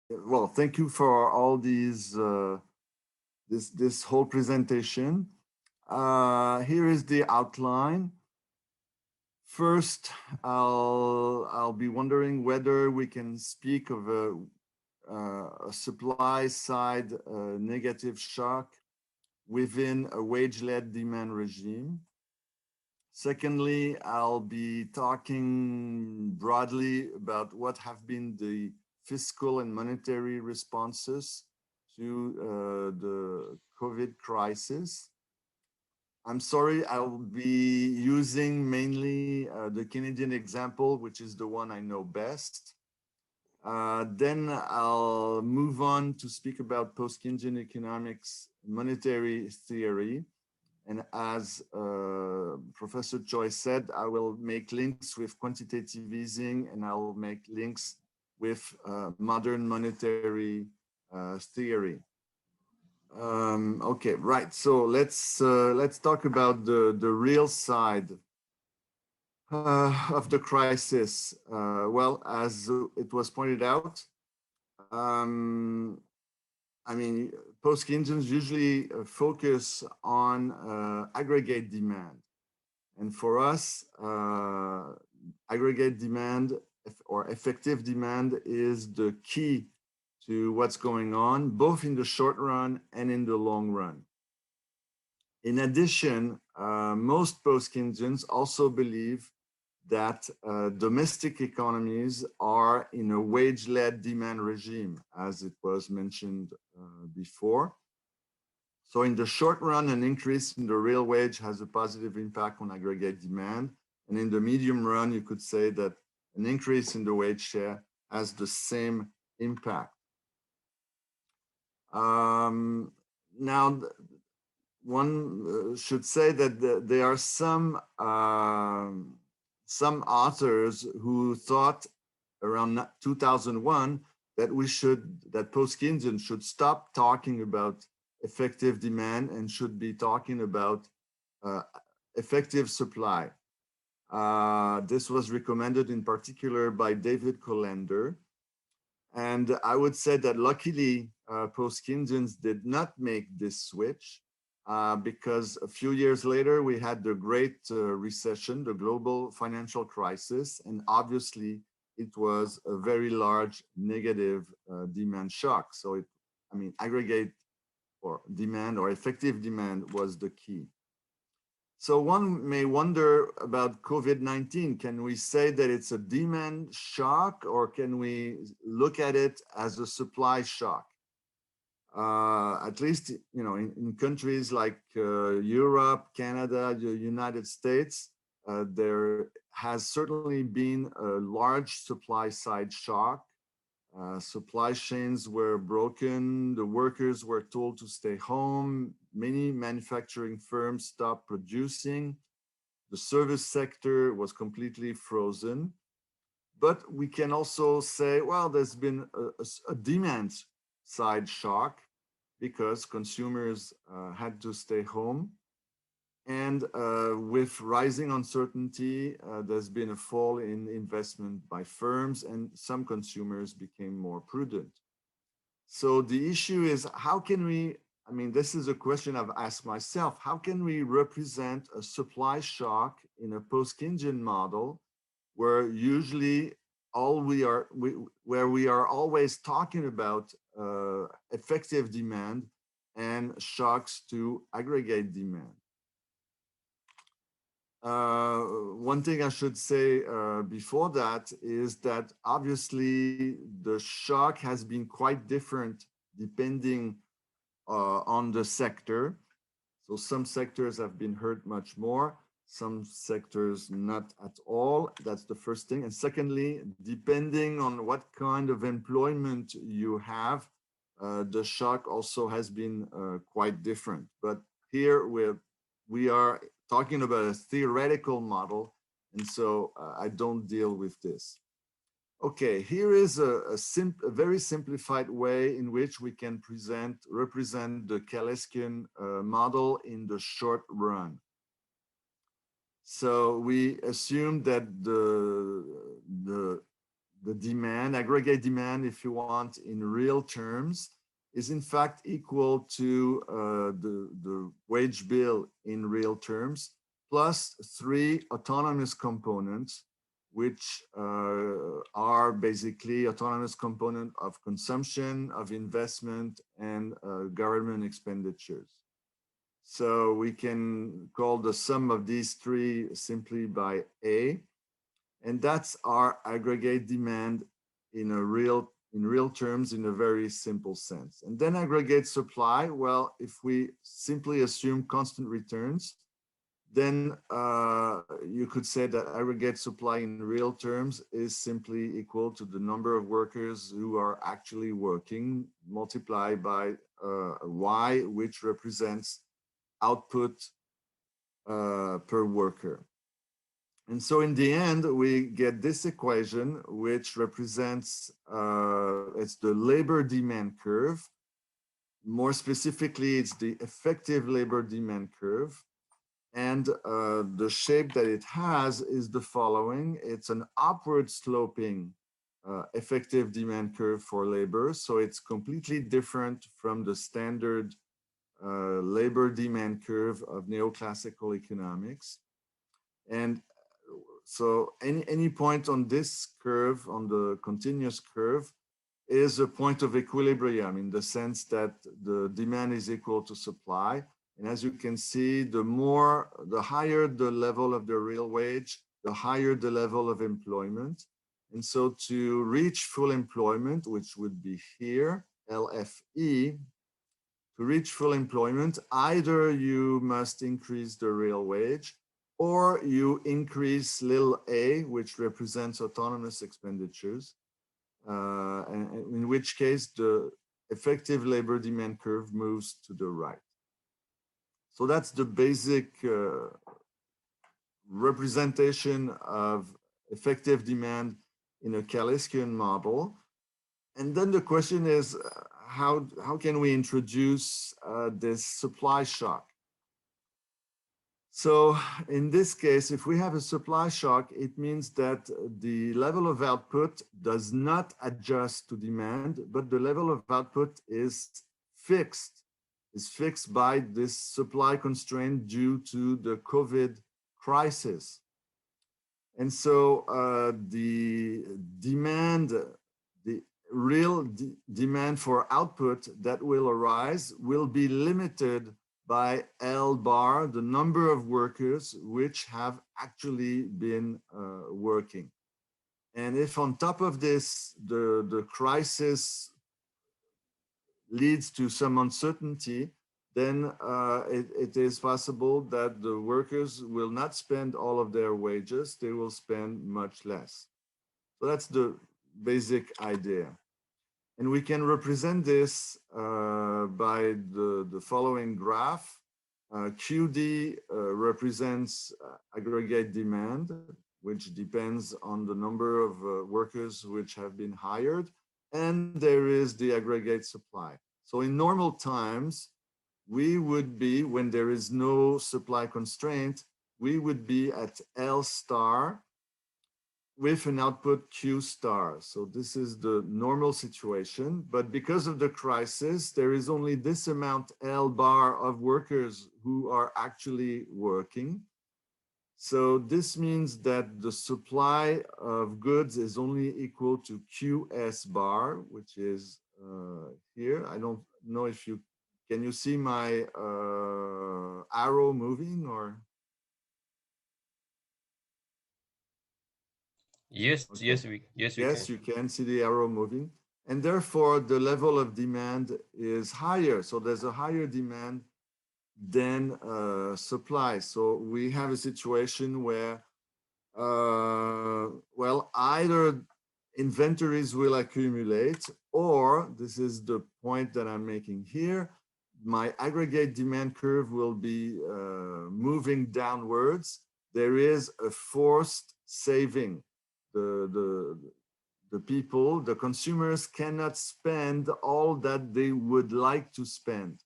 Well, thank you for all these this whole presentation. Here is the outline. First, I'll be wondering whether we can speak of a supply side negative shock within a wage-led demand regime. Secondly, I'll be talking broadly about what have been the fiscal and monetary responses to the COVID crisis. I'm sorry, I'll be using mainly the Canadian example, which is the one I know best. Then I'll move on to speak about post-Keynesian economics monetary theory. And as Professor Choi said, I will make links with quantitative easing and I'll make links with modern monetary theory. Okay, right. So let's talk about the real side of the crisis. Well, as it was pointed out, um, I mean, post-Keynesians usually focus on aggregate demand. And for us, aggregate demand or effective demand is the key to what's going on, both in the short run and in the long run. In addition, most post-Keynesians also believe that domestic economies are in a wage-led demand regime, as it was mentioned before. So in the short run, an increase in the real wage has a positive impact on aggregate demand. And in the medium run, you could say that an increase in the wage share has the same impact. Now, one should say that there are some authors who thought around 2001 that post-Keynesian should stop talking about effective demand and should be talking about effective supply. This was recommended in particular by David Colander. And I would say that luckily, post-Keynesians did not make this switch because a few years later, we had the Great Recession, the global financial crisis, and obviously it was a very large negative demand shock. So aggregate or demand or effective demand was the key. So one may wonder about COVID-19. Can we say that it's a demand shock or can we look at it as a supply shock? At least, in countries like Europe, Canada, the United States, there has certainly been a large supply side shock. Supply chains were broken, the workers were told to stay home, many manufacturing firms stopped producing, the service sector was completely frozen. But we can also say, well, there's been a demand side shock because consumers had to stay home. And with rising uncertainty, there's been a fall in investment by firms and some consumers became more prudent. So the issue is, how can we, this is a question I've asked myself, how can we represent a supply shock in a post-Keynesian model where usually where we are always talking about effective demand and shocks to aggregate demand? One thing I should say before that is that obviously the shock has been quite different depending on the sector. So some sectors have been hurt much more, some sectors not at all. That's the first thing. And secondly, depending on what kind of employment you have, the shock also has been quite different. But here we are talking about a theoretical model, and so I don't deal with this. Okay, here is a very simplified way in which we can represent the Kaleskian model in the short run. So we assume that the the demand, aggregate demand, if you want, in real terms, is in fact equal to the wage bill in real terms, plus 3 autonomous components, which are basically autonomous component of consumption, of investment, and government expenditures. So we can call the sum of these 3 simply by A, and that's our aggregate demand in real terms, in a very simple sense. And then aggregate supply, well, if we simply assume constant returns, then you could say that aggregate supply in real terms is simply equal to the number of workers who are actually working multiplied by Y, which represents output per worker. And so in the end, we get this equation, which represents, it's the labor demand curve. More specifically, it's the effective labor demand curve. And the shape that it has is the following. It's an upward sloping effective demand curve for labor. So it's completely different from the standard labor demand curve of neoclassical economics. And so any point on this curve, on the continuous curve, is a point of equilibrium in the sense that the demand is equal to supply. And as you can see, the higher the level of the real wage, the higher the level of employment. And so to reach full employment, which would be here, LFE, to reach full employment, either you must increase the real wage or you increase little a, which represents autonomous expenditures, and in which case the effective labor demand curve moves to the right. So that's the basic representation of effective demand in a Chalesian model. And then the question is, how can we introduce this supply shock? So in this case, if we have a supply shock, it means that the level of output does not adjust to demand, but the level of output is fixed by this supply constraint due to the COVID crisis. And so the demand, the real demand for output that will arise will be limited by L bar, the number of workers which have actually been working. And if on top of this, the crisis leads to some uncertainty, then it is possible that the workers will not spend all of their wages, they will spend much less. So that's the basic idea. And we can represent this by the following graph. QD represents aggregate demand, which depends on the number of workers which have been hired. And there is the aggregate supply. So in normal times, we would be, when there is no supply constraint, we would be at L star with an output Q star. So this is the normal situation, but because of the crisis, there is only this amount L bar of workers who are actually working. So this means that the supply of goods is only equal to QS bar, which is here. I don't know if can you see my arrow moving or? Yes, Okay. yes, we can. You can see the arrow moving. And therefore, the level of demand is higher. So there's a higher demand than supply. So we have a situation where, well, either inventories will accumulate, or this is the point that I'm making here, my aggregate demand curve will be moving downwards. There is a forced saving. The people, the consumers cannot spend all that they would like to spend,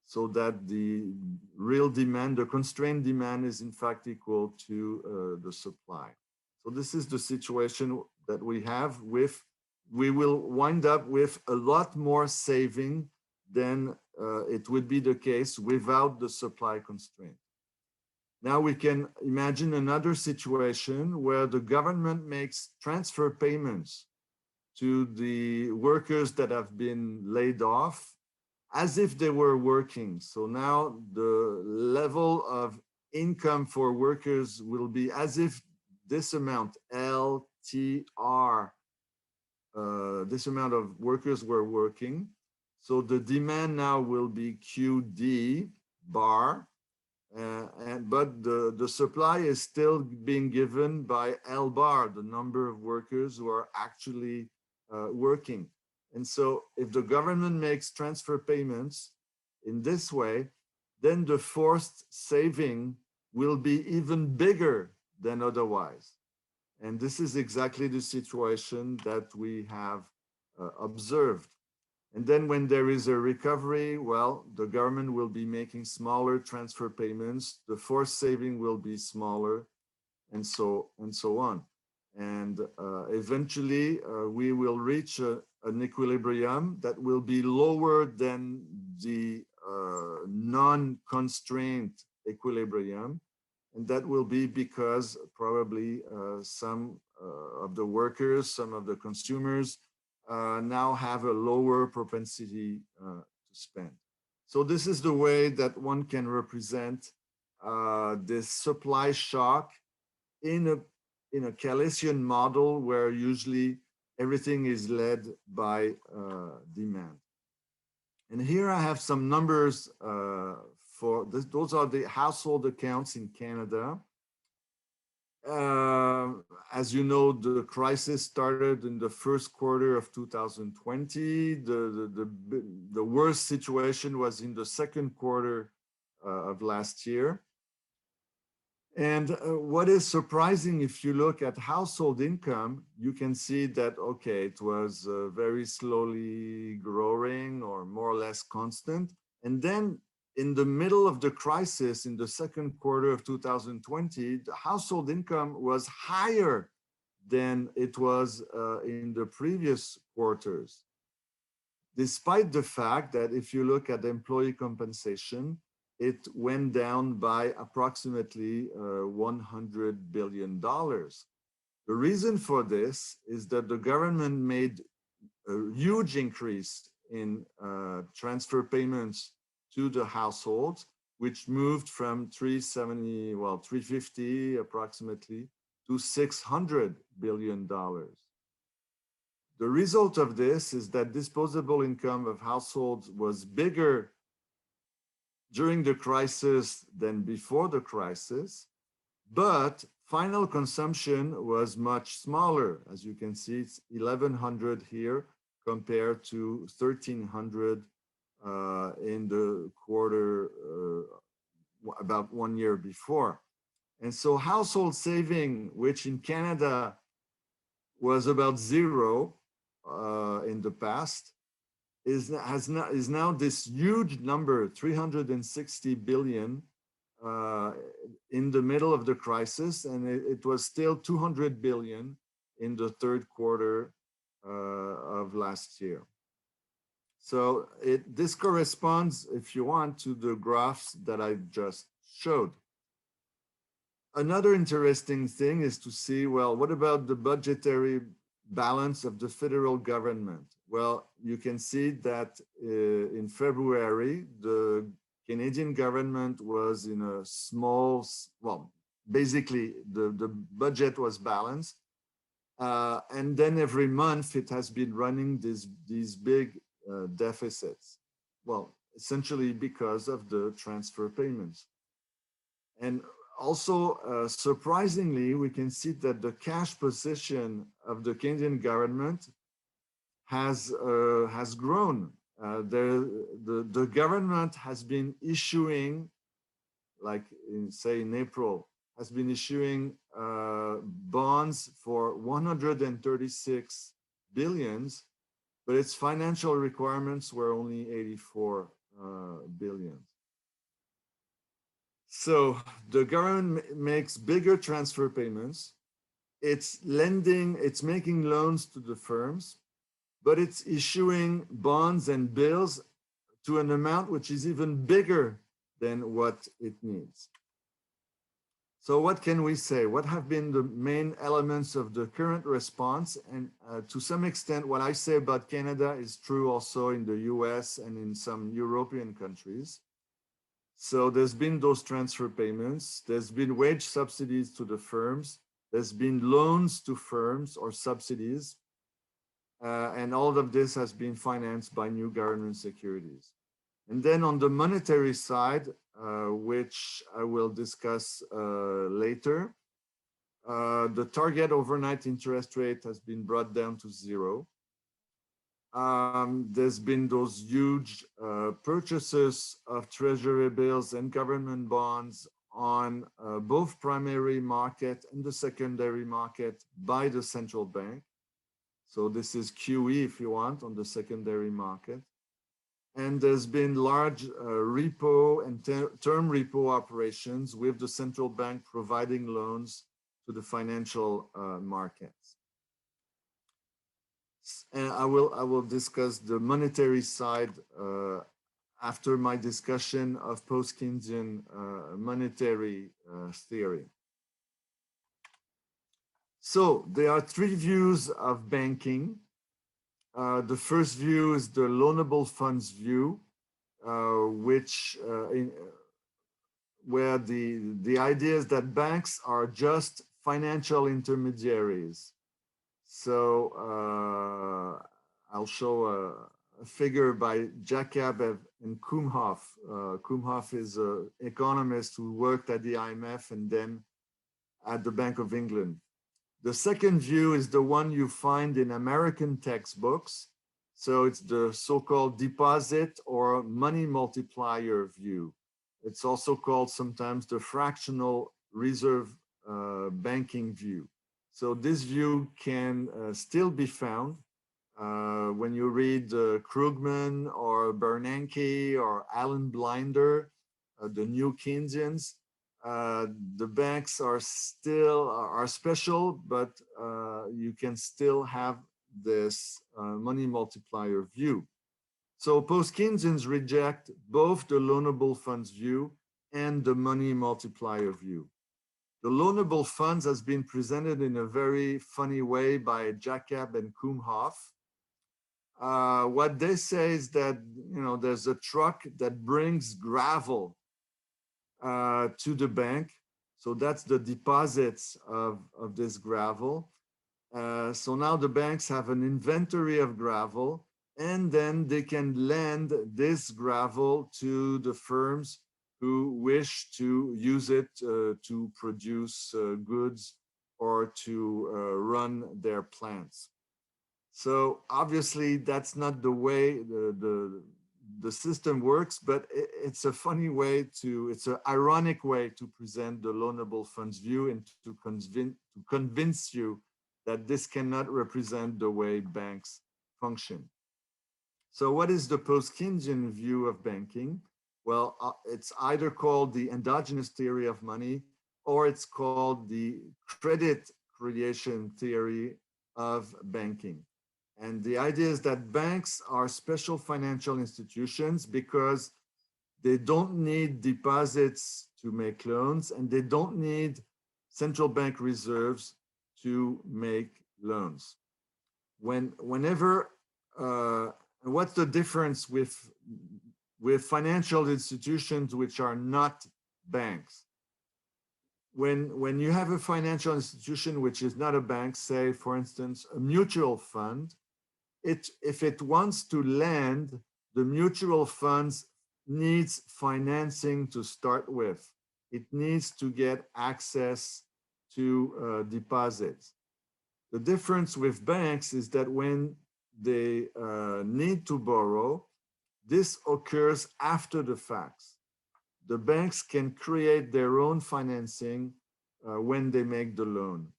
so that the real demand, the constrained demand, is in fact equal to the supply. So this is the situation that we have with, we will wind up with a lot more saving than it would be the case without the supply constraint. Now we can imagine another situation where the government makes transfer payments to the workers that have been laid off as if they were working. So now the level of income for workers will be as if this amount, LTR, this amount of workers were working. So the demand now will be QD bar, but the supply is still being given by L bar, the number of workers who are actually working. And so if the government makes transfer payments in this way, then the forced saving will be even bigger than otherwise. And this is exactly the situation that we have observed. And then when there is a recovery, well, the government will be making smaller transfer payments, the forced saving will be smaller, and so on. And eventually we will reach an equilibrium that will be lower than the non-constrained equilibrium. And that will be because probably some of the workers, some of the consumers now have a lower propensity to spend. So this is the way that one can represent this supply shock in a Keynesian model where usually everything is led by demand. And here I have some numbers for this. Those are the household accounts in Canada. As you know, the crisis started in the first quarter of 2020. The worst situation was in the second quarter of last year. And what is surprising, if you look at household income, you can see that, okay, it was very slowly growing or more or less constant. And then in the middle of the crisis, in the second quarter of 2020, the household income was higher than it was in the previous quarters. Despite the fact that if you look at employee compensation, it went down by approximately $100 billion. The reason for this is that the government made a huge increase in transfer payments to the households, which moved from 350 approximately to $600 billion. The result of this is that disposable income of households was bigger during the crisis than before the crisis, but final consumption was much smaller. As you can see, it's 1,100 here compared to 1,300 in the quarter about 1 year before. And so household saving, which in Canada was about zero in the past, is now this huge number, 360 billion in the middle of the crisis, and it was still 200 billion in the third quarter of last year. So this corresponds, if you want, to the graphs that I just showed. Another interesting thing is to see, well, what about the budgetary balance of the federal government? Well, you can see that in February, the Canadian government was in a small, well, basically the budget was balanced. And then every month it has been running these big deficits. Well, essentially because of the transfer payments. And also, surprisingly, we can see that the cash position of the Canadian government has grown. The government has been issuing, like say in April, has been issuing bonds for 136 billions, but its financial requirements were only 84 billion. So the government makes bigger transfer payments. it's lending, it's making loans to the firms, but it's issuing bonds and bills to an amount which is even bigger than what it needs. So what can we say? What have been the main elements of the current response? And to some extent, what I say about Canada is true also in the US and in some European countries. So there's been those transfer payments. There's been wage subsidies to the firms. There's been loans to firms or subsidies. And all of this has been financed by new government securities. And then on the monetary side, which I will discuss later, the target overnight interest rate has been brought down to 0. There's been those huge purchases of treasury bills and government bonds on both primary market and the secondary market by the central bank. So this is QE, if you want, on the secondary market. And there's been large repo and term repo operations with the central bank providing loans to the financial markets. And I will discuss the monetary side after my discussion of post-Keynesian monetary theory. So there are 3 views of banking. The first view is the loanable funds view, where the idea is that banks are just financial intermediaries. So I'll show a figure by Jacob and Kumhoff. Kumhoff is an economist who worked at the IMF and then at the Bank of England. The second view is the one you find in American textbooks. So it's the so-called deposit or money multiplier view. It's also called sometimes the fractional reserve banking view. So this view can still be found when you read Krugman or Bernanke or Alan Blinder, the new Keynesians. The banks are still special, but you can still have this money multiplier view. So post-Keynesians reject both the loanable funds view and the money multiplier view. The loanable funds has been presented in a very funny way by Jacob and Kumhoff. What they say is that there's a truck that brings gravel to the bank. So that's the deposits of this gravel. So now the banks have an inventory of gravel, and then they can lend this gravel to the firms who wish to use it to produce goods or to run their plants. So obviously that's not the way the system works, but it's a funny way it's an ironic way to present the loanable funds view and to convince you that this cannot represent the way banks function. So what is the post-Keynesian view of banking? Well, it's either called the endogenous theory of money, or it's called the credit creation theory of banking. And the idea is that banks are special financial institutions because they don't need deposits to make loans, and they don't need central bank reserves to make loans. What's the difference with financial institutions which are not banks? When you have a financial institution which is not a bank, say, for instance, a mutual fund, if it wants to lend, the mutual funds needs financing to start with. It needs to get access to deposits. The difference with banks is that when they need to borrow, this occurs after the fact. The banks can create their own financing when they make the loan.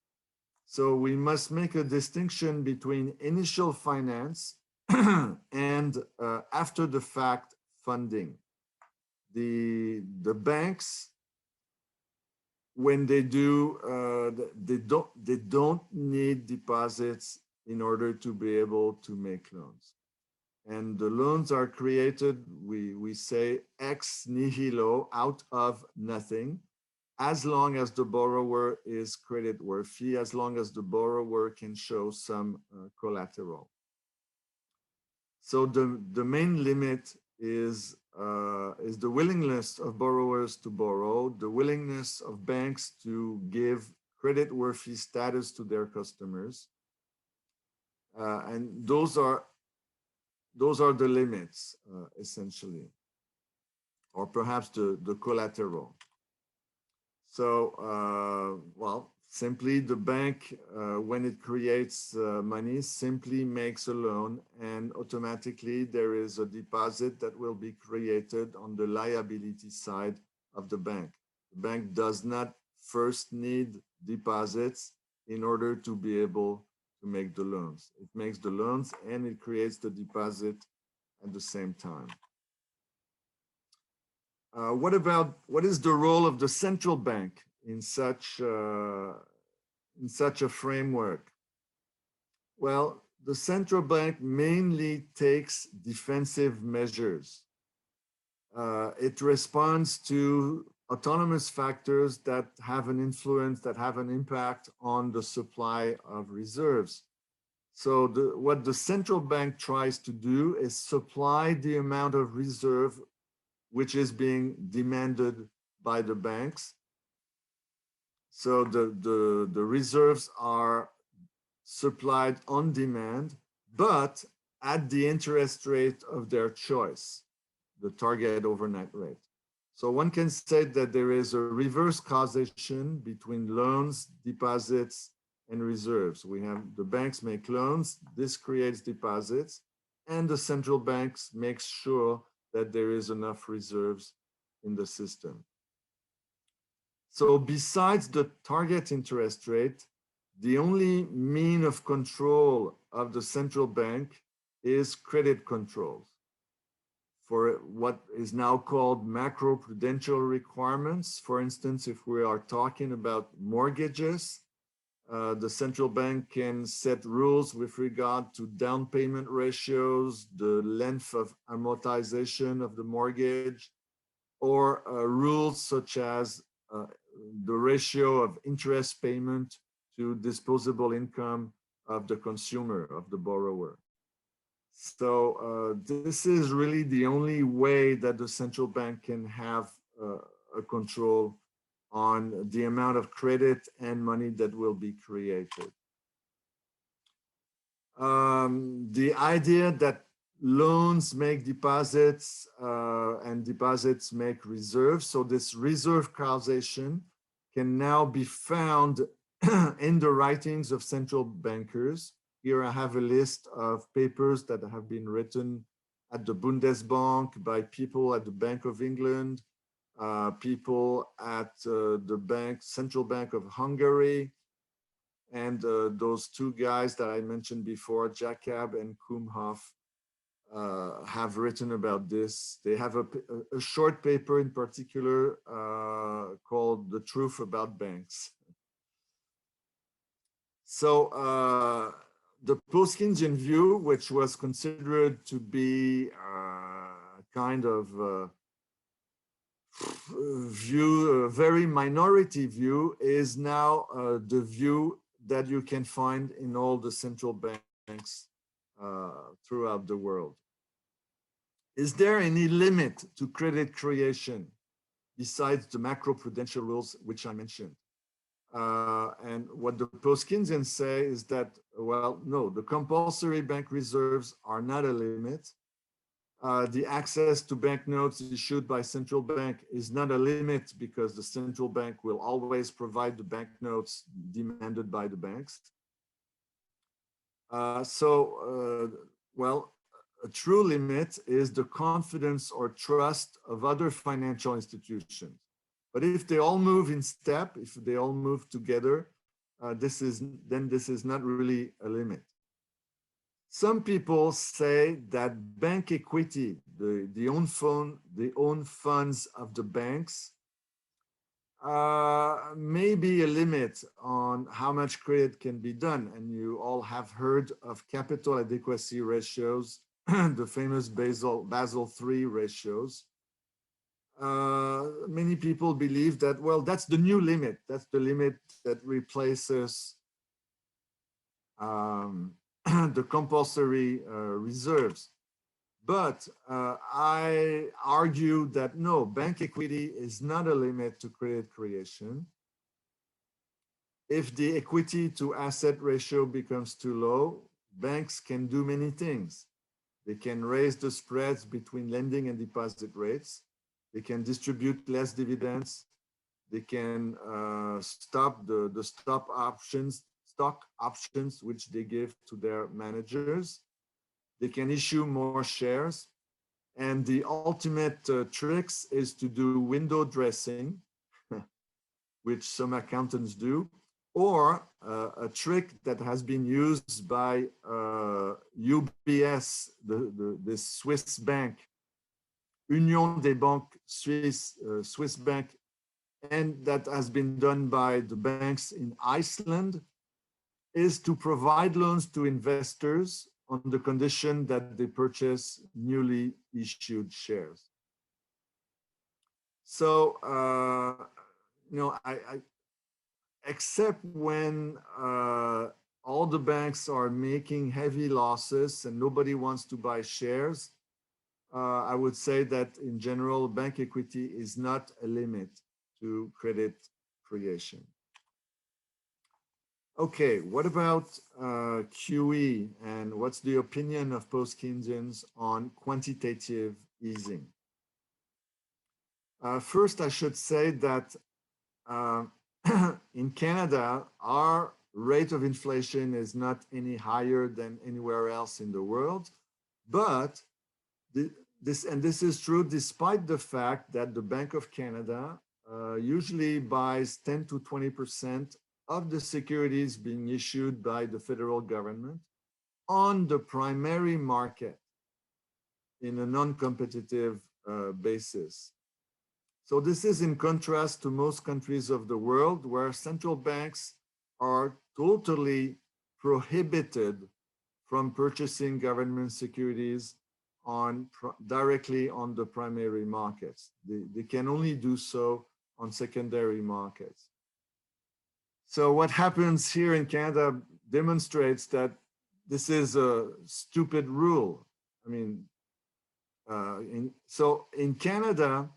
So we must make a distinction between initial finance and after the fact funding. The banks when they do, they don't need deposits in order to be able to make loans. And the loans are created, we say ex nihilo, out of nothing, as long as the borrower is creditworthy, as long as the borrower can show some collateral. So the main limit is the willingness of borrowers to borrow, the willingness of banks to give creditworthy status to their customers. And those are the limits, essentially, or perhaps the collateral. So, well, simply the bank, when it creates money, simply makes a loan, and automatically there is a deposit that will be created on the liability side of the bank. The bank does not first need deposits in order to be able to make the loans. It makes the loans and it creates the deposit at the same time. What is the role of the central bank in such a framework? Well, the central bank mainly takes defensive measures. It responds to autonomous factors that have an influence, that have an impact on the supply of reserves. So what the central bank tries to do is supply the amount of reserve which is being demanded by the banks. So the reserves are supplied on demand, but at the interest rate of their choice, the target overnight rate. So one can say that there is a reverse causation between loans, deposits, and reserves. We have the banks make loans, this creates deposits, and the central banks makes sure that there is enough reserves in the system. So besides the target interest rate, the only mean of control of the central bank is credit controls for what is now called macroprudential requirements. For instance, if we are talking about mortgages, the central bank can set rules with regard to down payment ratios, the length of amortization of the mortgage, or rules such as the ratio of interest payment to disposable income of the consumer, of the borrower. So this is really the only way that the central bank can have a control on the amount of credit and money that will be created. The idea that loans make deposits and deposits make reserves, so this reserve causation can now be found in the writings of central bankers. Here I have a list of papers that have been written at the Bundesbank by people at the Bank of England, people at the Central Bank of Hungary, and those two guys that I mentioned before, Jacob and Kumhoff, have written about this. They have a short paper in particular called The Truth About Banks. So the Post-Keynesian view, which was considered to be kind of view, a very minority view, is now the view that you can find in all the central banks throughout the world. Is there any limit to credit creation besides the macroprudential rules which I mentioned? And what the Post-Keynesians say is that, well, no, the compulsory bank reserves are not a limit. The access to banknotes issued by central bank is not a limit because the central bank will always provide the banknotes demanded by the banks. Well, a true limit is the confidence or trust of other financial institutions. But if they all move in step, if they all move together, this is not really a limit. Some people say that bank equity, the own funds of the banks, maybe a limit on how much credit can be done. And you all have heard of capital adequacy ratios, the famous Basel III ratios. Many people believe that, well, that's the new limit. That's the limit that replaces the compulsory reserves. But I argue that no, bank equity is not a limit to credit creation. If the equity to asset ratio becomes too low, banks can do many things. They can raise the spreads between lending and deposit rates. They can distribute less dividends. They can stop the stock options which they give to their managers. They can issue more shares. And the ultimate tricks is to do window dressing, which some accountants do, or a trick that has been used by UBS, this Swiss bank, Union des Banques Suisse, Swiss bank, and that has been done by the banks in Iceland, is to provide loans to investors on the condition that they purchase newly issued shares. So, except when all the banks are making heavy losses and nobody wants to buy shares, I would say that in general, bank equity is not a limit to credit creation. Okay, what about QE, and what's the opinion of post-Keynesians on quantitative easing? First, I should say that in Canada, our rate of inflation is not any higher than anywhere else in the world, but this is true despite the fact that the Bank of Canada usually buys 10 to 20% of the securities being issued by the federal government on the primary market in a non-competitive basis. So this is in contrast to most countries of the world where central banks are totally prohibited from purchasing government securities directly on the primary markets. They can only do so on secondary markets. So what happens here in Canada demonstrates that this is a stupid rule. I mean, in Canada,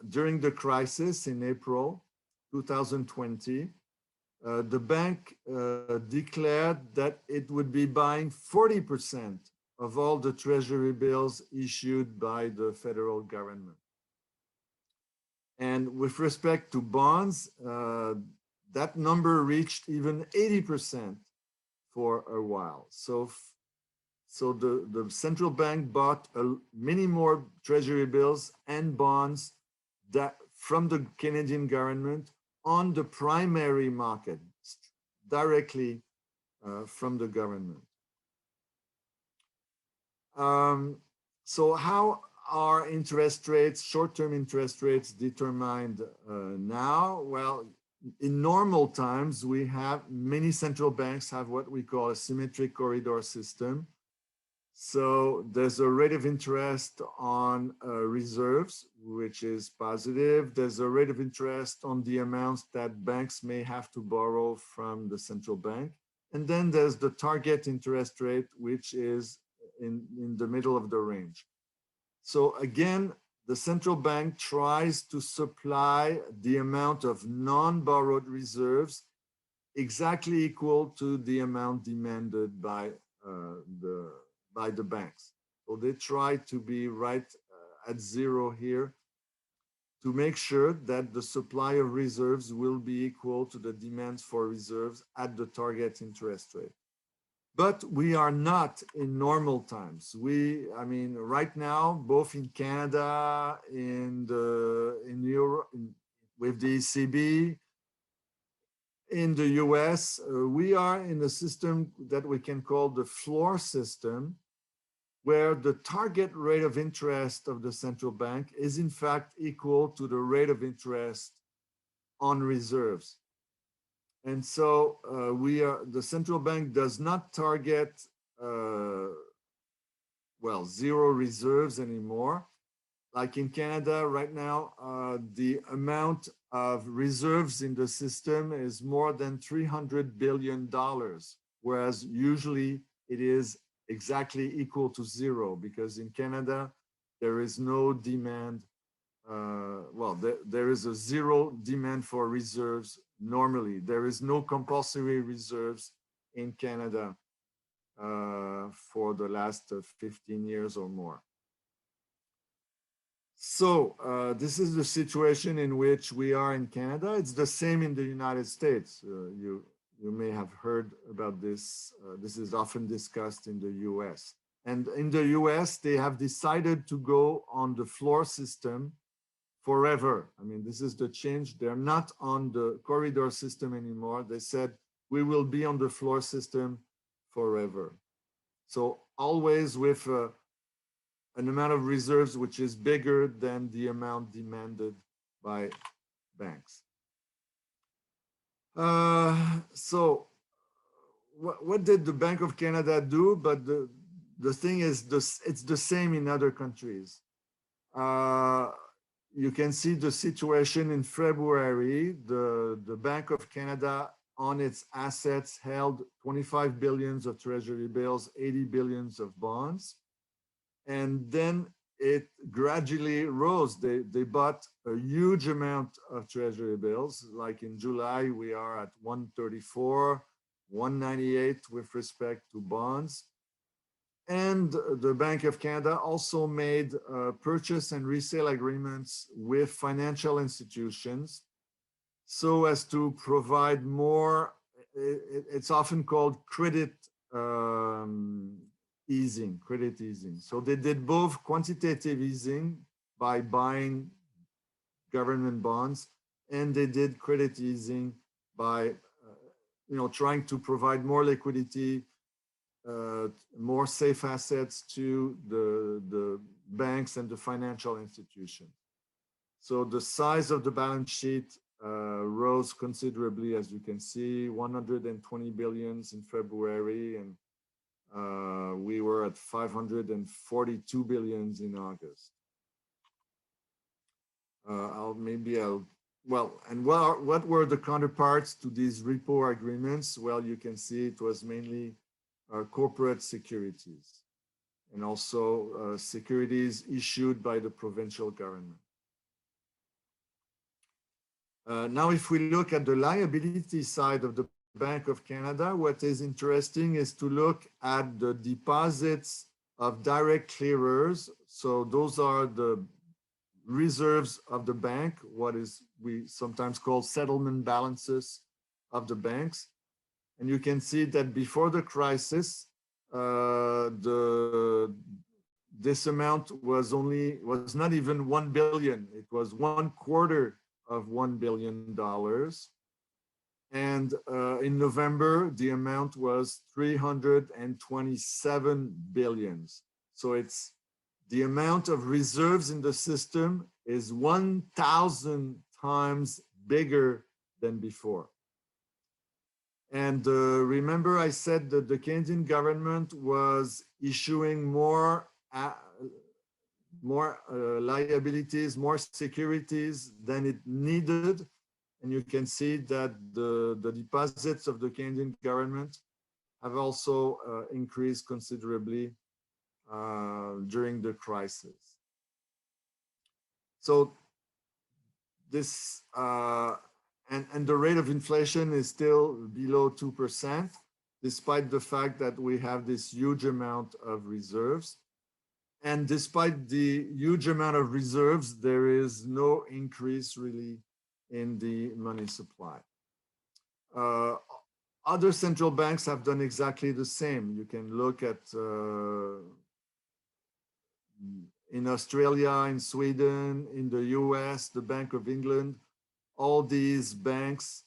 during the crisis in April 2020, the bank declared that it would be buying 40% of all the treasury bills issued by the federal government. And with respect to bonds, that number reached even 80% for a while. So the central bank bought many more treasury bills and bonds from the Canadian government on the primary market, directly from the government. So how are interest rates, short-term interest rates, determined now? Well, in normal times, many central banks have what we call a symmetric corridor system. So there's a rate of interest on reserves, which is positive. There's a rate of interest on the amounts that banks may have to borrow from the central bank. And then there's the target interest rate, which is in the middle of the range. So again, the central bank tries to supply the amount of non-borrowed reserves exactly equal to the amount demanded by the banks. So they try to be right at zero here to make sure that the supply of reserves will be equal to the demands for reserves at the target interest rate. But we are not in normal times. I mean, right now, both in Canada, in Europe, with the ECB, in the US, we are in a system that we can call the floor system, where the target rate of interest of the central bank is in fact equal to the rate of interest on reserves. And so the central bank does not target, well, zero reserves anymore. Like in Canada right now, the amount of reserves in the system is more than $300 billion, whereas usually it is exactly equal to zero, because in Canada, there is no demand. There is a zero demand for reserves normally. There is no compulsory reserves in Canada for the last 15 years or more. So this is the situation in which we are in Canada. It's the same in the United States. You may have heard about this. This is often discussed in the US. And in the US, they have decided to go on the floor system forever. I mean, this is the change. They're not on the corridor system anymore. They said, we will be on the floor system forever. So always with an amount of reserves which is bigger than the amount demanded by banks. So what did the Bank of Canada do? But the thing is, it's the same in other countries. You can see the situation in February. The Bank of Canada on its assets held 25 billions of treasury bills, 80 billions of bonds. And then it gradually rose. They bought a huge amount of treasury bills. Like in July, we are at 134, 198 with respect to bonds. And the Bank of Canada also made purchase and resale agreements with financial institutions so as to provide more, it's often called credit easing. So they did both quantitative easing by buying government bonds, and they did credit easing by trying to provide more liquidity, more safe assets to the banks and the financial institutions. So the size of the balance sheet rose considerably, as you can see, 120 billions in February, and we were at 542 billions in August. What were the counterparts to these repo agreements? Well, you can see it was mainly corporate securities and also securities issued by the provincial government. Now, if we look at the liability side of the Bank of Canada, what is interesting is to look at the deposits of direct clearers. So those are the reserves of the bank, what is we sometimes call settlement balances of the banks. And you can see that before the crisis, this amount was not even 1 billion. It was 1/4 of $1 billion. And in November, the amount was 327 billions. So it's the amount of reserves in the system is 1,000 times bigger than before. And remember, I said that the Canadian government was issuing more liabilities, more securities than it needed. And you can see that the deposits of the Canadian government have also increased considerably during the crisis. So this, and the rate of inflation is still below 2%, despite the fact that we have this huge amount of reserves. And despite the huge amount of reserves, there is no increase really in the money supply. Other central banks have done exactly the same. You can look at in Australia, in Sweden, in the US, the Bank of England. All these banks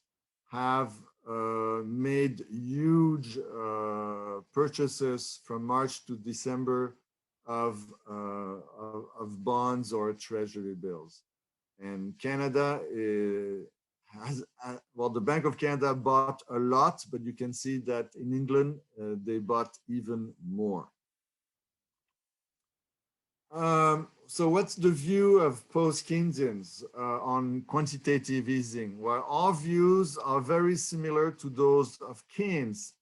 have made huge purchases from March to December of bonds or treasury bills. And Canada has, well, the Bank of Canada bought a lot, but you can see that in England, they bought even more. So what's the view of post-Keynesians on quantitative easing? Well, our views are very similar to those of Keynes,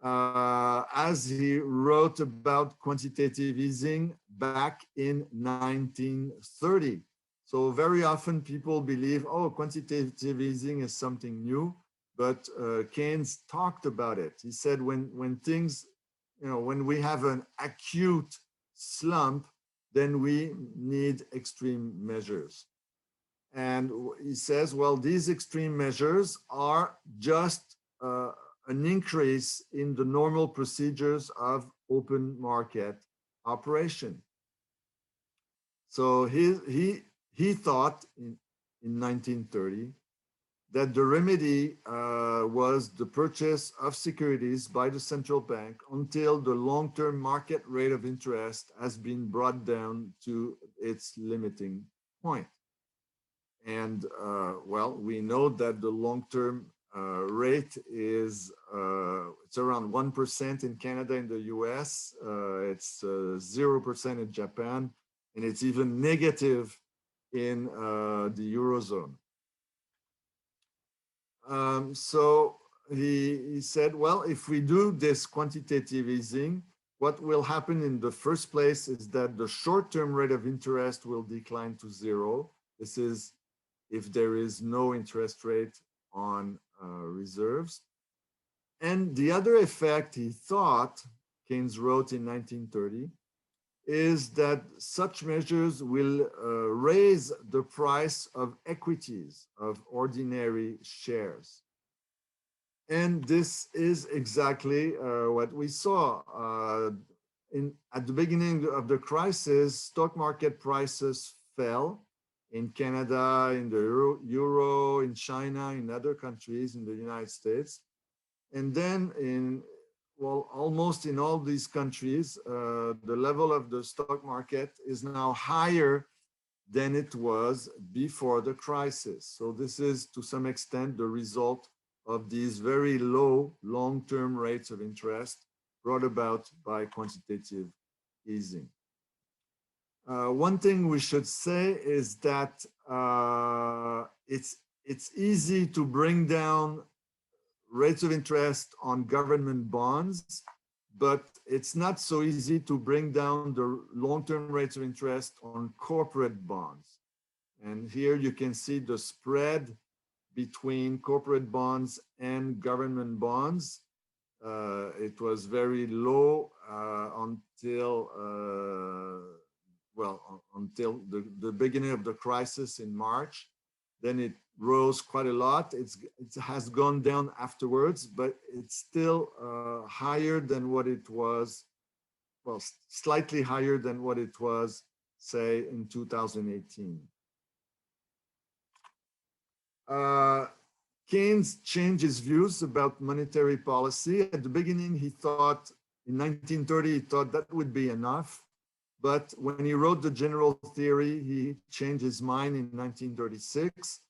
as he wrote about quantitative easing back in 1930. So very often people believe, oh, quantitative easing is something new, but Keynes talked about it. He said when things, when we have an acute slump, then we need extreme measures. And he says, well, these extreme measures are just an increase in the normal procedures of open market operation. So he thought in 1930 that the remedy was the purchase of securities by the central bank until the long-term market rate of interest has been brought down to its limiting point. And well, we know that the long-term rate is it's around 1% in Canada and the US, it's 0% in Japan, and it's even negative in the Eurozone. So he said, well, if we do this quantitative easing, what will happen in the first place is that the short-term rate of interest will decline to zero. This is if there is no interest rate on reserves. And the other effect he thought, Keynes wrote in 1930, is that such measures will raise the price of equities, of ordinary shares. And this is exactly what we saw. At the beginning of the crisis, stock market prices fell in Canada, in the Euro, in China, in other countries, in the United States. And then well, almost in all these countries, the level of the stock market is now higher than it was before the crisis. So this is to some extent the result of these very low long-term rates of interest brought about by quantitative easing. One thing we should say is that it's easy to bring down rates of interest on government bonds, but it's not so easy to bring down the long-term rates of interest on corporate bonds. And here you can see the spread between corporate bonds and government bonds. It was very low until until the beginning of the crisis in March. Then it rose quite a lot. It has gone down afterwards, but it's still higher than what it was, well, slightly higher than what it was, say, in 2018. Keynes changed his views about monetary policy. At the beginning, he thought, in 1930, he thought that would be enough. But when he wrote the general theory, he changed his mind in 1936.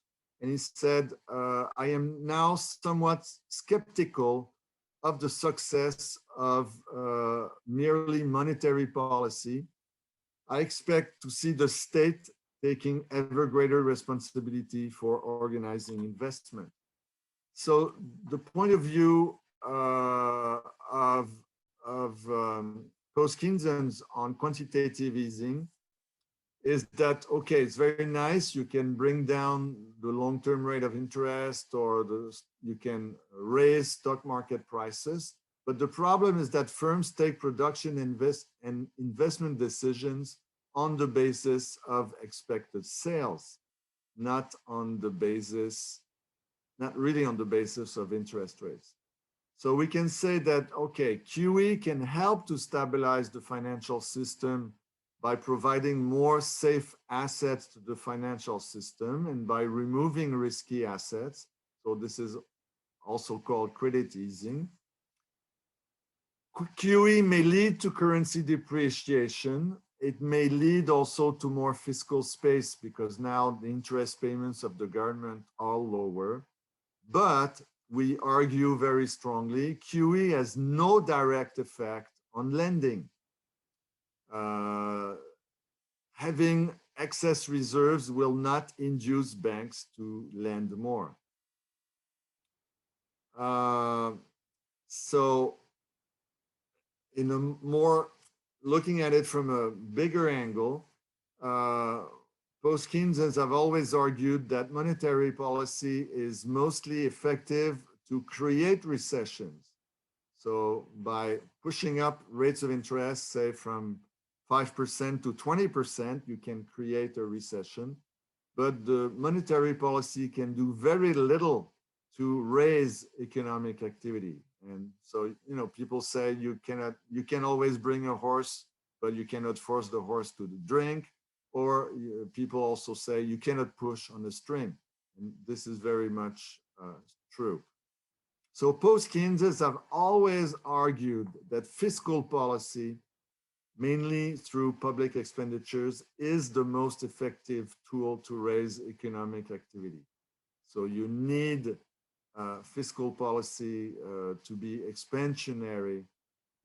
And he said, I am now somewhat skeptical of the success of merely monetary policy. I expect to see the state taking ever greater responsibility for organizing investment. So the point of view of Post-Keynesians on quantitative easing is that, okay, it's very nice, you can bring down the long-term rate of interest or you can raise stock market prices, but the problem is that firms take production and investment decisions on the basis of expected sales, not really on the basis of interest rates. So we can say that, okay, QE can help to stabilize the financial system by providing more safe assets to the financial system and by removing risky assets. So this is also called credit easing. QE may lead to currency depreciation. It may lead also to more fiscal space because now the interest payments of the government are lower. But we argue very strongly, QE has no direct effect on lending. Having excess reserves will not induce banks to lend more. So in a more, looking at it from a bigger angle, Post-Keynesians have always argued that monetary policy is mostly effective to create recessions. So by pushing up rates of interest, say from 5% to 20%, you can create a recession. But the monetary policy can do very little to raise economic activity. And so, you know, people say you can always bring a horse, but you cannot force the horse to drink. Or people also say you cannot push on a string. And this is very much true. So post-Keynesians have always argued that fiscal policy, mainly through public expenditures, is the most effective tool to raise economic activity. So you need fiscal policy to be expansionary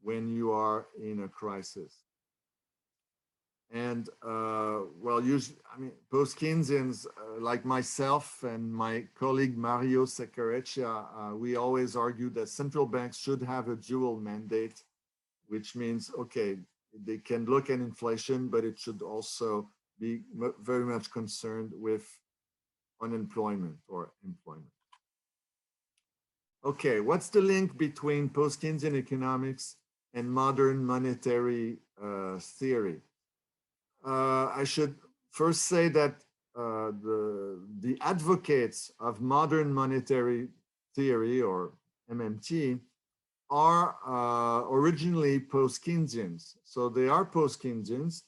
when you are in a crisis. And well, usually, I mean, post-Keynesians like myself and my colleague Mario Seccareccia, we always argue that central banks should have a dual mandate, which means, okay, they can look at inflation, but it should also be very much concerned with unemployment or employment. Okay, what's the link between post-Keynesian economics and modern monetary theory? I should first say that the advocates of modern monetary theory, or MMT, are originally post-Keynesians. So they are post-Keynesians,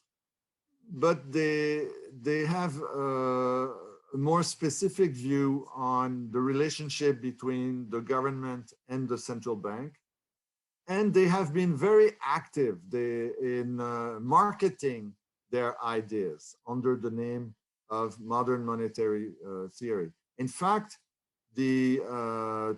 but they have a more specific view on the relationship between the government and the central bank. And they have been very active in marketing their ideas under the name of modern monetary theory. In fact, the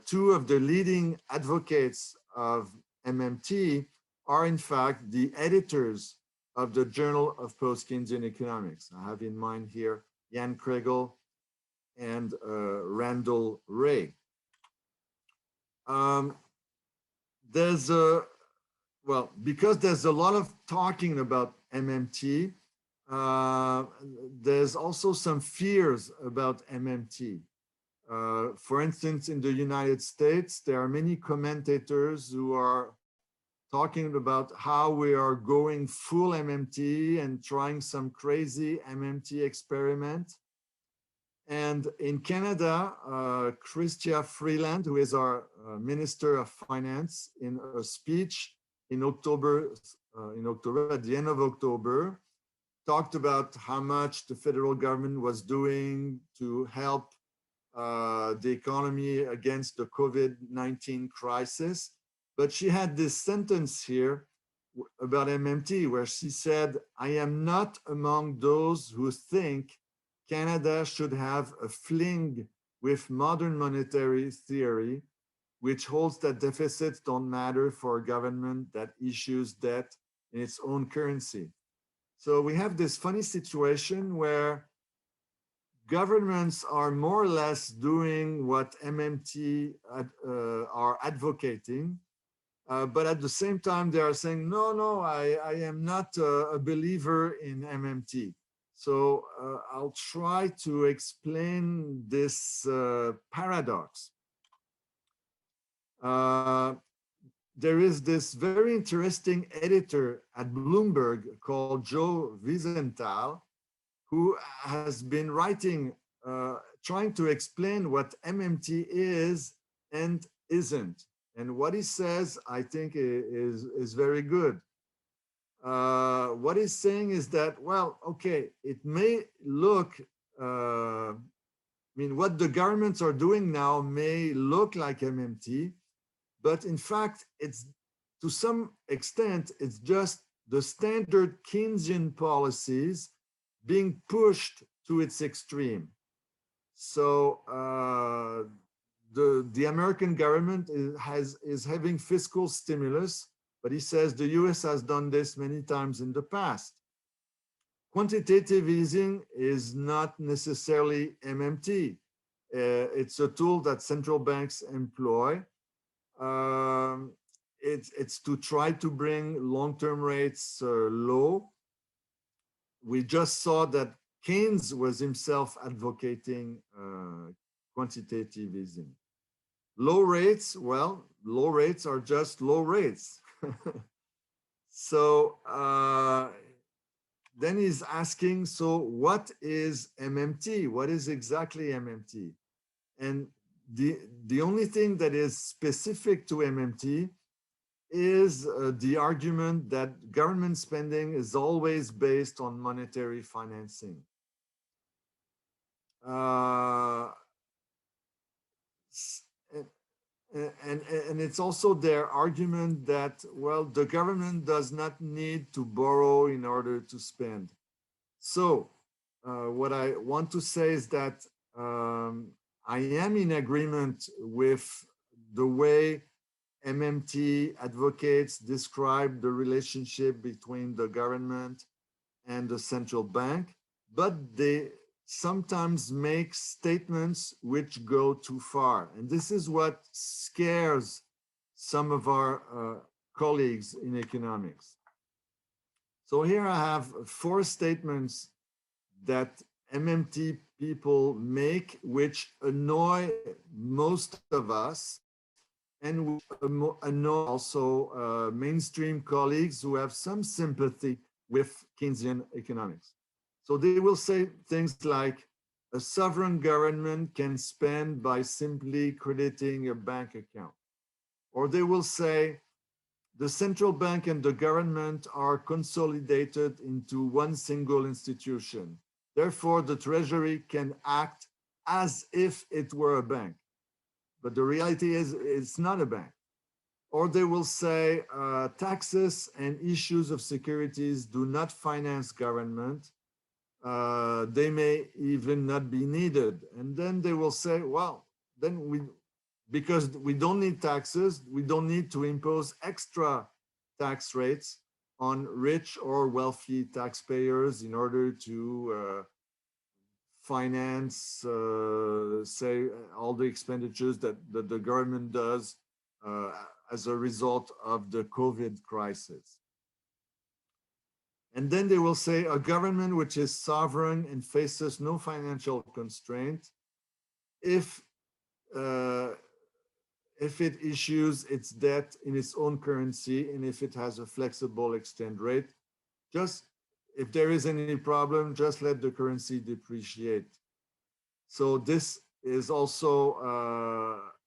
two of the leading advocates of MMT are in fact the editors of the Journal of Post-Keynesian Economics. I have in mind here Jan Kregel and Randall Wray. There's a, well, because there's a lot of talking about MMT, there's also some fears about MMT. For instance, in the United States, there are many commentators who are talking about how we are going full MMT and trying some crazy MMT experiment. And in Canada, Chrystia Freeland, who is our Minister of Finance, in a speech in October, at the end of October, talked about how much the federal government was doing to help the economy against the COVID-19 crisis. But she had this sentence here about MMT where she said, "I am not among those who think Canada should have a fling with modern monetary theory, which holds that deficits don't matter for a government that issues debt in its own currency." So we have this funny situation where governments are more or less doing what MMT are advocating, but at the same time they are saying, no, I am not a believer in MMT. So I'll try to explain this paradox. There is this very interesting editor at Bloomberg called Joe Wiesenthal, who has been writing, trying to explain what MMT is and isn't. And what he says, I think, is very good. What he's saying is that, well, okay, it may look, I mean, what the governments are doing now may look like MMT, but in fact, it's to some extent, it's just the standard Keynesian policies being pushed to its extreme. So the American government is having fiscal stimulus, but he says the US has done this many times in the past. Quantitative easing is not necessarily MMT. It's a tool that central banks employ. It's to try to bring long-term rates low. We just saw that Keynes was himself advocating quantitative easing. Low rates, well, low rates are just low rates. So then he's asking, so what is MMT? What is exactly MMT? And the only thing that is specific to MMT is the argument that government spending is always based on monetary financing. And it's also their argument that, well, the government does not need to borrow in order to spend. So what I want to say is that I am in agreement with the way MMT advocates describe the relationship between the government and the central bank, but they sometimes make statements which go too far. And this is what scares some of our colleagues in economics. So here I have 4 statements that MMT people make, which annoy most of us, and which annoy also mainstream colleagues who have some sympathy with Keynesian economics. So they will say things like, a sovereign government can spend by simply crediting a bank account. Or they will say, the central bank and the government are consolidated into one single institution. Therefore, the Treasury can act as if it were a bank. But the reality is it's not a bank. Or they will say taxes and issues of securities do not finance government. They may even not be needed. And then they will say, well, then because we don't need taxes, we don't need to impose extra tax rates on rich or wealthy taxpayers in order to finance, say, all the expenditures that the government does as a result of the COVID crisis. And then they will say a government which is sovereign and faces no financial constraint, if it issues its debt in its own currency and if it has a flexible exchange rate, just if there is any problem, just let the currency depreciate. So this is also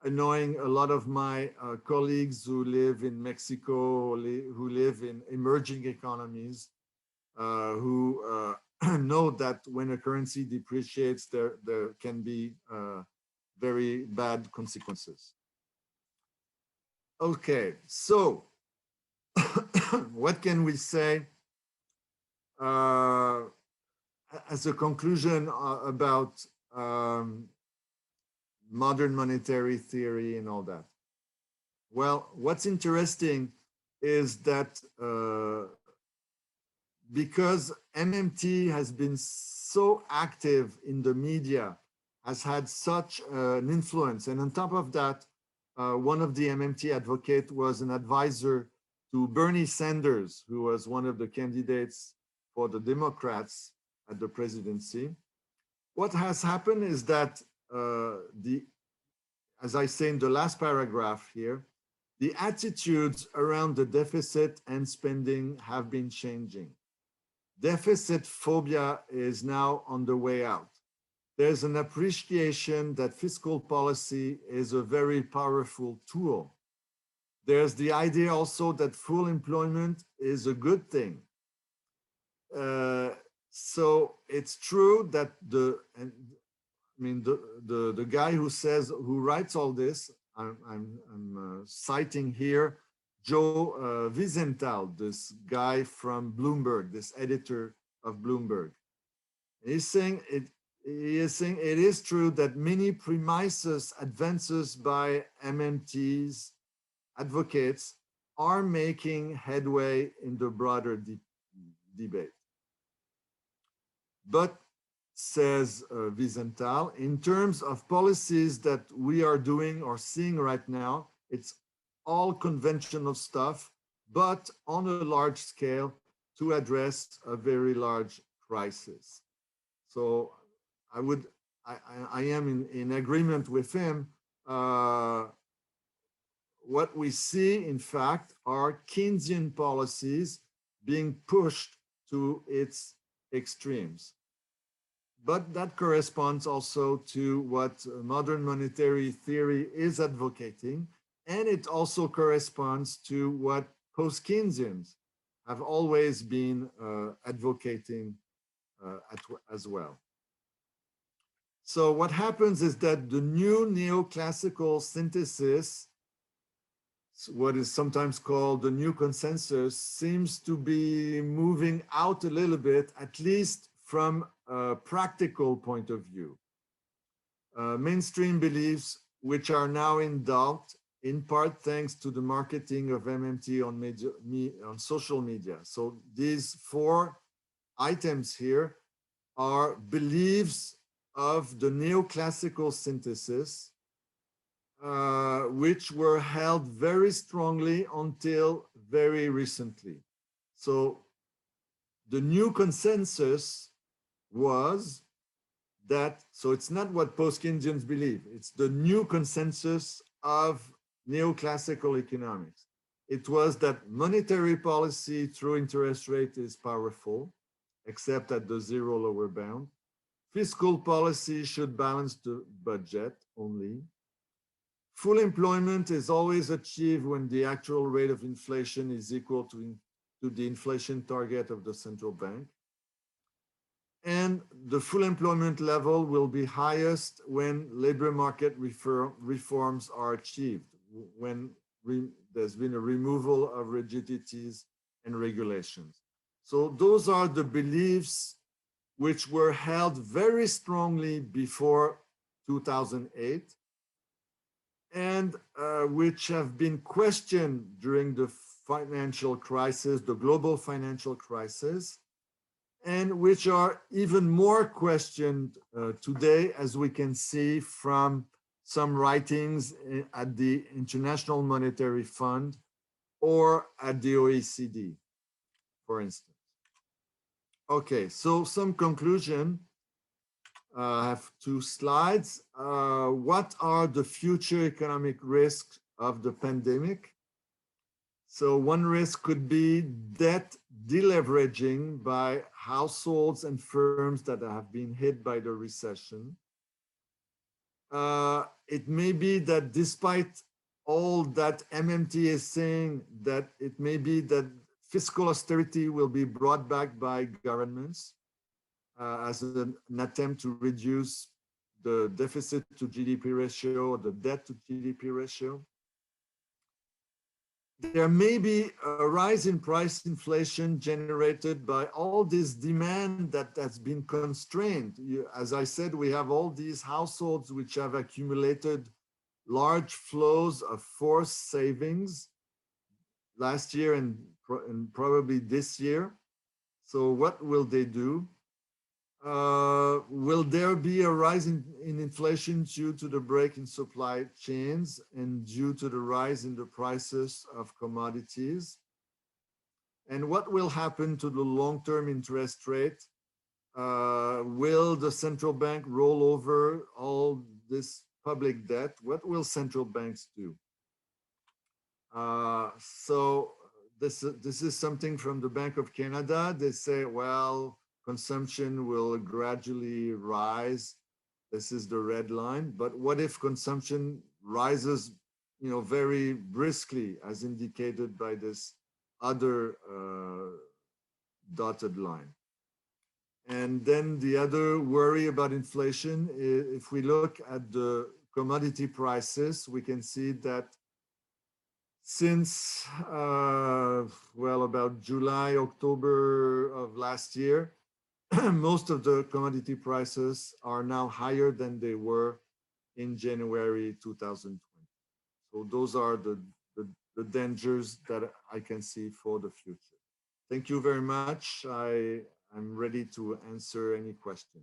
annoying a lot of my colleagues who live in Mexico, who live in emerging economies, who know that when a currency depreciates, there can be very bad consequences. Okay, so what can we say as a conclusion about modern monetary theory and all that? Well, what's interesting is that because MMT has been so active in the media, has had such an influence, and on top of that, one of the MMT advocates was an advisor to Bernie Sanders, who was one of the candidates for the Democrats at the presidency. What has happened is that as I say in the last paragraph here, the attitudes around the deficit and spending have been changing. Deficit phobia is now on the way out. There's an appreciation that fiscal policy is a very powerful tool. There's the idea also that full employment is a good thing. So it's true that the guy who writes all this, I'm citing here Joe Wiesenthal, this guy from Bloomberg, this editor of Bloomberg. He's saying it is true that many premises advances by MMT's advocates are making headway in the broader debate. But, says Wiesenthal, in terms of policies that we are doing or seeing right now, it's all conventional stuff, but on a large scale to address a very large crisis. So I am in agreement with him. What we see, in fact, are Keynesian policies being pushed to its extremes. But that corresponds also to what modern monetary theory is advocating, and it also corresponds to what post-Keynesians have always been advocating as well. So what happens is that the new neoclassical synthesis, what is sometimes called the new consensus, seems to be moving out a little bit, at least from a practical point of view. Mainstream beliefs, which are now in doubt, in part thanks to the marketing of MMT on social media. So these 4 items here are beliefs of the neoclassical synthesis, which were held very strongly until very recently. So the new consensus was that, so it's not what post-Keynesians believe, it's the new consensus of neoclassical economics. It was that monetary policy through interest rate is powerful, except at the zero lower bound. Fiscal policy should balance the budget only. Full employment is always achieved when the actual rate of inflation is equal to the inflation target of the central bank. And the full employment level will be highest when labor market reforms are achieved, when there's been a removal of rigidities and regulations. So those are the beliefs which were held very strongly before 2008 and which have been questioned during the financial crisis, the global financial crisis, and which are even more questioned today, as we can see from some writings at the International Monetary Fund or at the OECD, for instance. Okay, so some conclusion. I have 2 slides. What are the future economic risks of the pandemic? So one risk could be debt deleveraging by households and firms that have been hit by the recession. It may be that despite all that MMT is saying, that it may be that fiscal austerity will be brought back by governments as an attempt to reduce the deficit to GDP ratio or the debt to GDP ratio. There may be a rise in price inflation generated by all this demand that has been constrained. As I said, we have all these households which have accumulated large flows of forced savings last year and probably this year. So what will they do? Will there be a rise in inflation due to the break in supply chains and due to the rise in the prices of commodities? And what will happen to the long-term interest rate? Will the central bank roll over all this public debt? What will central banks do? So this is something from the Bank of Canada. They say, well, consumption will gradually rise. This is the red line. But what if consumption rises, very briskly, as indicated by this other dotted line? And then the other worry about inflation, if we look at the commodity prices, we can see that since, well, about July, October of last year, most of the commodity prices are now higher than they were in January 2020. So those are the dangers that I can see for the future. Thank you very much. I'm ready to answer any question.